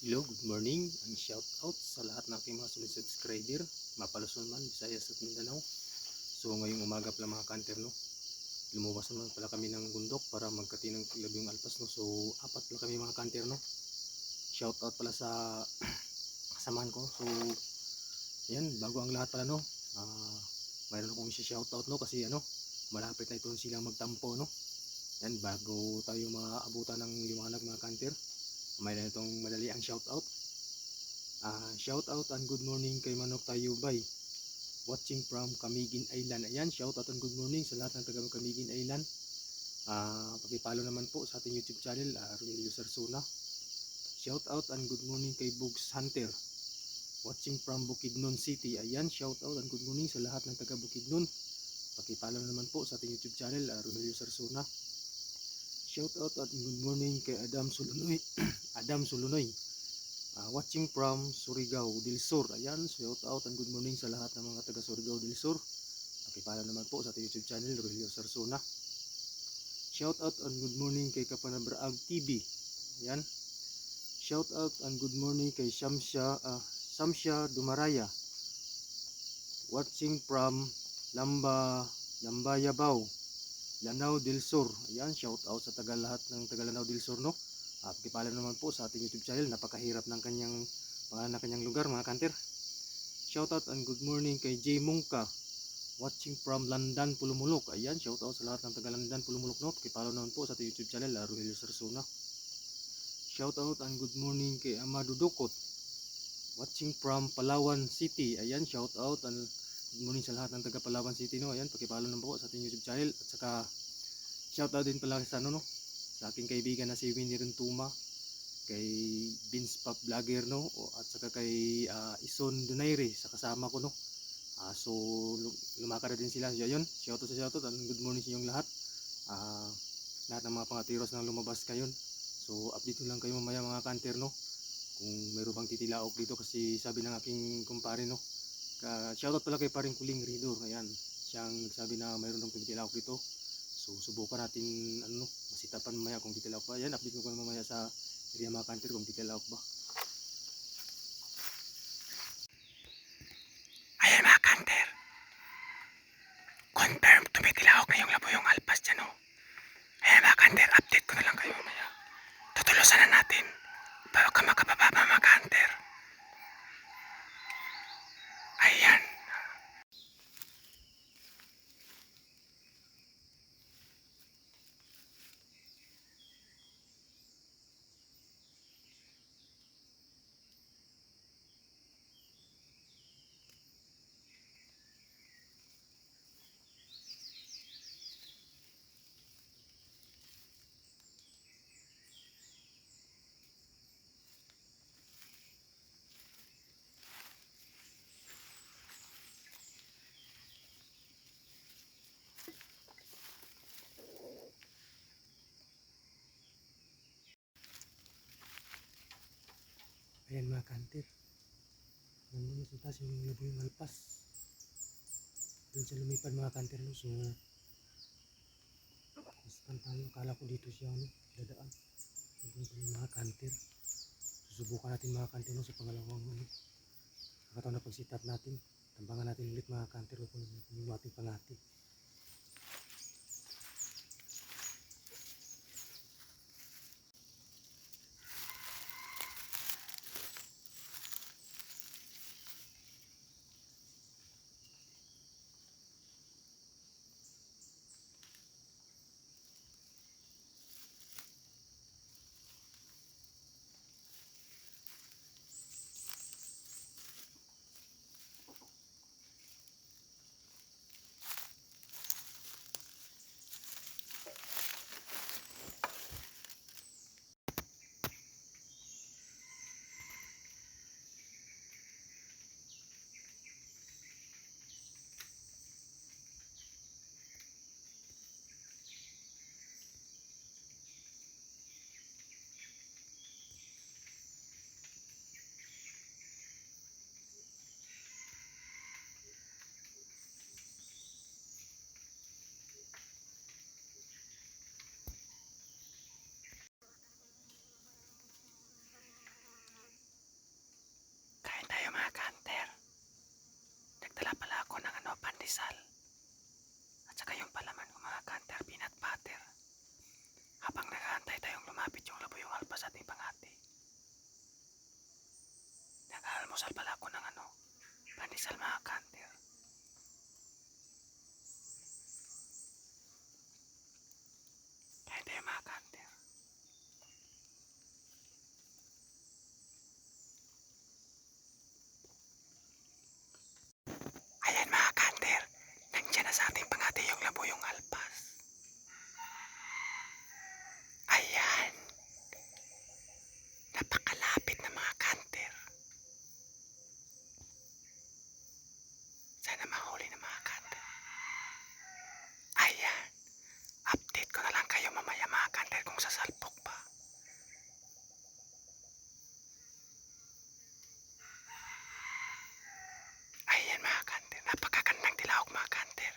Hello, good morning and shout out sa lahat ng aking mga solid subscriber, Mapaluson man, Visayas at Mindanao. So ngayong umaga pala mga kanter, no, lumabas naman pala kami ng bundok para magkatinang labing alpas, no. So apat pala kami mga kanter, no. Shout out pala sa kasamahan ko. So yan, bago ang lahat pala, no, mayroon akong shout out, no, kasi malapit na ito silang magtampo, no. Yan, bago tayo maabutan ng liwanag mga kanter, mayroon itong madali ang shout out. Shout out and good morning kay Manok Tayubay, watching from Camiguin Island. Ayan, shout out and good morning sa lahat ng taga Camiguin Island. Pakipalo naman po sa ating YouTube channel, Rogelio Sarsuna. Shout out and good morning kay Bugs Hunter, watching from Bukidnon City. Ayan, shout out and good morning sa lahat ng taga Bukidnon. Pakipalo naman po sa ating YouTube channel, Rogelio Sarsuna. Shout out and good morning kay Adam Sulunoy, Adam Sulunoy, watching from Surigao del Sur. Ayan, shout out and good morning sa lahat ng mga taga Surigao del Sur. Pakipala naman po sa ating YouTube channel, Rogelio Sarsuna. Shout out and good morning kay Kapanabraag TV. Ayan, shout out and good morning kay Samsha Dumaraya, watching from Lambayabao, Lanao del Sur. Ayan, shout out sa lahat ng taga Lanao del Sur, no. Pakipala naman po sa ating YouTube channel. Napakahirap ng kanyang pangalan ng kanyang lugar mga kanter. Shout out and good morning kay J Mungka, watching from Landan, Pulumulok. Ayan, shout out sa lahat ng taga Landan, Pulumulok, no. Pakipala naman po sa ating YouTube channel, Rogelio Sarsuna. Shout out and good morning kay Amado Dukot, watching from Palawan City. Ayan, shout out and good morning sa lahat ng taga Palawan City, no. Ayan, pakipalo naman po sa ating YouTube channel. At saka shout out din pala sa sa aking kaibigan na si Winnie Rentuma, kay Vince Pop Vlogger, no, at saka kay Ison Donaire sa kasama ko, no. So lumakad na din sila. Ayun, shout out and good morning sa inyong lahat. Lahat ng mga pangatiros na lumabas ngayon. So update lang kayo mamaya mga kanter, no, kung mayroon bang titilaok dito, kasi sabi ng aking kumpare, no, shout out pala kay paring Kuling Ridor. Ayan, siyang nagsabi na mayroon ng titilaok dito. So subukan natin masitapan mamaya kung titilaok ba. Ayan, update ko mamaya sa area mga kanter kung titilaok ba. Ayan mga kanter, confirm tumitilaok na yung labuyong alpas dyan, no. Ayan mga kanter, update ko na lang kayo mamaya. Tutulusan na natin bago ka makababa mga kanter. Ayan. Ayan mga kanter, nandun sa taas yung labuyong alpas. Doon sa lumipad mga kanter, no. So maskan tayo, akala ko dito siya, no, dadaan. Doon pala mga kanter. Susubukan natin mga kanter, no, sa pangalawang nakataon na pag-sit up natin. Tambangan natin ulit mga kanter kung yung ating pangati. Nag-almusal pala ako ng ano, pandesal mga kanter. Kaya tayo mga kanter. Ayan mga kanter, nandiyan na sa ating pangati yung labuyong alpas. Ayan. Napakalapit na mga kanter. Sana mahuli na mga kanter. Ayan. Update ko na lang kayo mamaya mga kanter kung sasalpok pa. Ayan mga kanter. Napakagandang tilawak mga kanter.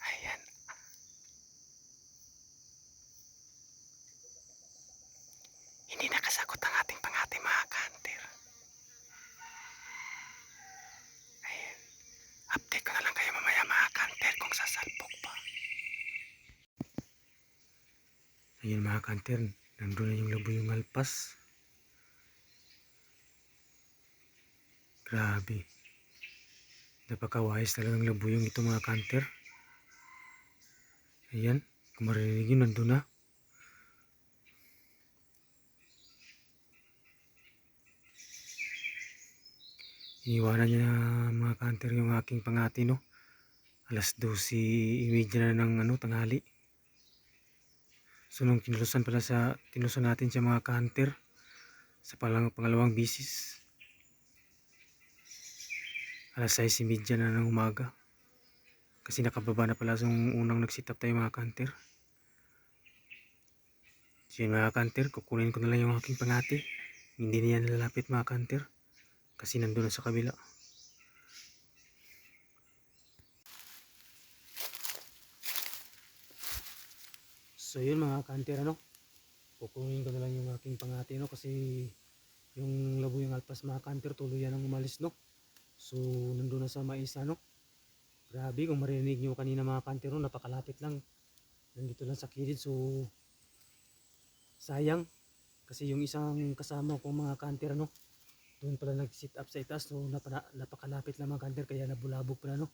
Ayan. Hindi nakasagot ang ating pangati mga kanter. Ayan. Update ko na lang kayo mamaya mga kanter kung sasalpok pa. Ayan mga kanter, nandun na yung labuyong alpas. Grabe. Napakawais talagang labuyong ito mga kanter. Ayan, kung marinig yun, nandun na. Iniwanan niya na mga kanter yung aking pangati, no? Alas 12:30 na ng tanghali. So nung tinusan natin siya mga kanter sa pangalawang bisis. Alas 6:30 na ng umaga. Kasi nakababa na pala yung unang nag-sit up tayo mga kanter. So yun mga kanter, kukunin ko na lang yung aking pangati. Hindi na yan lalapit mga kanter. Kasi nandun na sa kabila. So yun mga kanter, kukunin ko na lang yung aking pangati, kasi yung labuyong alpas mga kanter tuloy yan ang umalis, so nandun na sa maisa, grabe, kung marinig nyo kanina mga kanter, napakalapit lang, nandito lang sa kilid. So sayang kasi yung isang kasama ko mga kanter, doon pala nag sit up sa itaas. So napakalapit lang mga kanter, kaya nabulabog pala,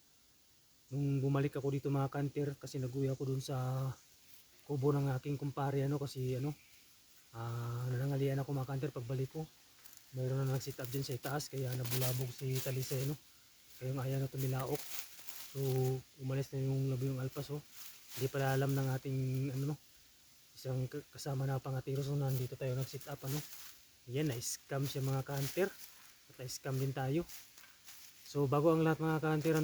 nung bumalik ako dito mga kanter, kasi nag-uwi ako doon sa kubo ng aking kumpare, kasi nanangalian ako mga kanter. Pagbalik ko, mayroon na nag-sit up dyan sa itaas, kaya nabulabog si Talisay, kaya yung ayaw na tumilaok. So umalis na yung labuyong alpas. Hindi pala alam ng ating isang kasama na pangatiro. So nandito tayo nag-sit up, yan, na-scam siya mga kanter, at na-scam din tayo. So bago ang lahat mga kanter,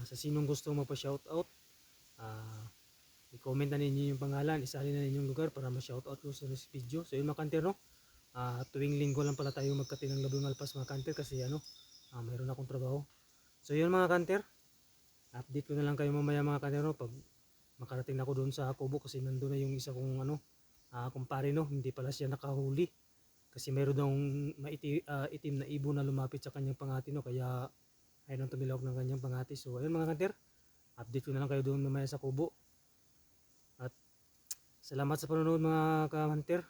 sa sinong gusto magpa-shoutout, i-comment na ninyo yung pangalan, isali na ninyong lugar para ma-shoutout ko sa video. So yun mga kanter, tuwing linggo lang pala tayo magkati ng labuyong alpas mga kanter, kasi mayroon akong trabaho. So yun mga kanter, update ko na lang kayo mamaya mga kanter, pag makarating na ako doon sa kubo, kasi nandun na yung isa kong kumpare, hindi pala siya nakahuli kasi mayroon daw itim na ibon na lumapit sa kanyang pangati, kaya ayun ang tumilawak ng kanyang pangati. So ayun mga kanter, update ko na lang kayo doon mamaya sa kubo. At salamat sa panonood mga ka-hunter.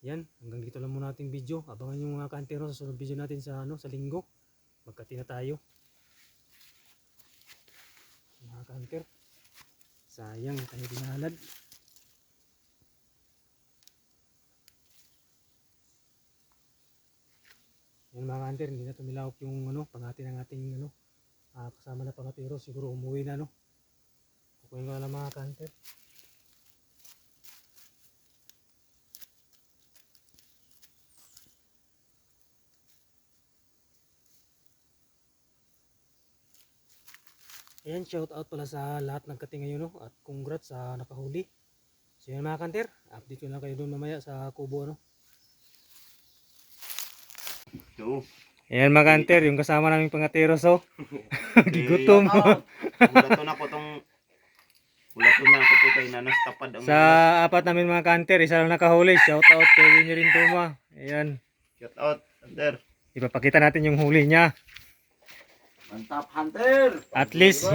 Yan, hanggang dito lang muna ating video. Abangan nyo mga ka-hunter sa sunod video natin sa sa linggo. Magkati na tayo mga ka-hunter. Sayang tayo dinalad. Yan mga ka-hunter, hindi na tumilawak yung pangati ng ating kasama na pangatiro. Siguro umuwi na, kukunin ko na lang mga ka-hunter. Ayan, shout out pala sa lahat ng kati ngayon, at congrats sa nakahuli. So yan mga kanter, update ko na kayo doon mamaya sa kubo. Ayan mga kanter, yung kasama naming pangatero. So gigutom. Ulato na ko kay nanas tapad ang sa apat namin mga kanter, isa lang nakahuli. Shout out kay Winnie Rintuma. Ayan, shout out Hunter. ipapakita natin yung huli niya. Mantap Hunter. At least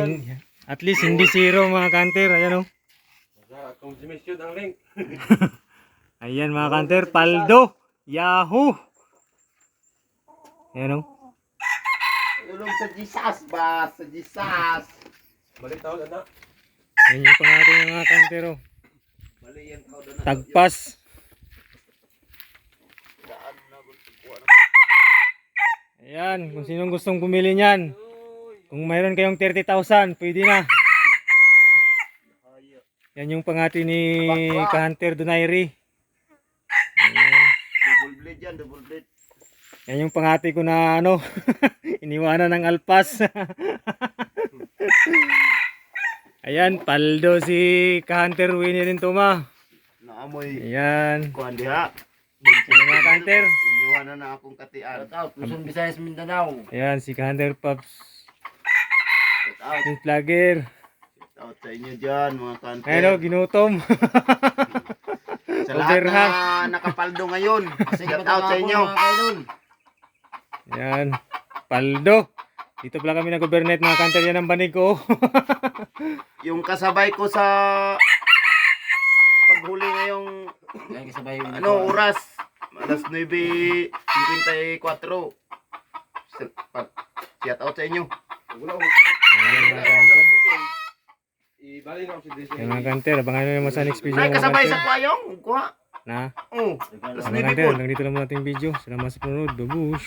At least hindi zero mga kanter. Ayan oh. Kung si Miss Cute ang link. Ayan mga kanter. Paldo. Yahoo. Ayan oh. Tulong sa Jesus ba? Sa Jesus. Balik tao na. Ayan yung pangating mga kanter oh. Mali yan tao na. Tagpas. Daan na kuha na. Ayan. Kung sinong gustong bumili niyan. Kung mayroon kayong 30,000, pwede na. Yan yung pangati ni Ka-Hunter Donairi. Ayan. Double blade yan, double blade. Yan yung pangati ko na ano, iniwanan ng alpas. Ayan, paldo si Ka-Hunter Winnie rin tuma. Naamoy. Ayan. Kuhan diha. Mga kanter. Inyuhan na akong katian. Shout out, Luzon, Visayas, Mindanao. Ayan, si Ka-Hunter Pops. Shout out. Yung vlogger. Shout out sa inyo dyan, mga kanter. Ayan o, ginutom. Sa lahat na Overhang. nakapaldo ngayon. Sige, Shout out sa inyo. mga kaidol. Ayan, paldo. Dito pala kami nag-overnight mga kanter. Yan ang banig ko. Yung kasabay ko sa paghuli ngayong Yan, kasabay yung oras. Alas 9:54. Shout out sa inyo. Wala ko. Ayan mga kanter. Ibali na ako si Disney. Ayan mga kanter, abangan nyo naman sa next video Ay, mga kasabay kanter. sa kuayong. Kuha. Na, Oh. Alas mga 9 kanter, po. hanggang dito lang muna ating video. Salamat sa panunod. Babush!